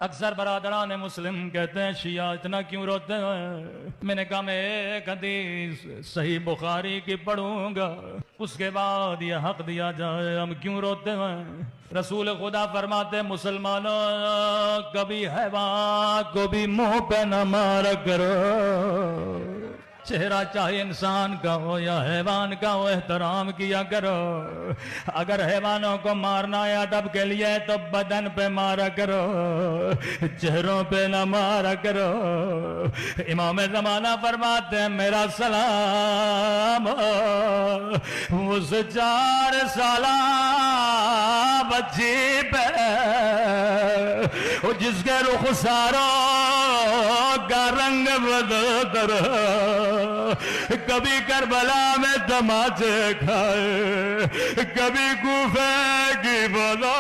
अक्सर बरादरान मुस्लिम कहते हैं शिया इतना क्यों रोते हैं। मैंने कहा मैं एक हदीस सही बुखारी की पढ़ूंगा, उसके बाद यह हक दिया जाए हम क्यों रोते हैं। रसूल खुदा फरमाते मुसलमानों कभी हैवान को भी मुंह पे न मारा करो, चेहरा चाहे इंसान का हो या हैवान का हो एहतराम किया करो। अगर हैवानों को मारना है अदब के लिए तो बदन पे मारा करो, चेहरों पे ना मारा करो। इमाम ज़माना फरमाते हैं मेरा सलाम उस 4 साला बच्ची पे जिसके रुखसारों का रंग बदल, कभी करबला में तमाचे खाए, कभी कूफे की बदौलत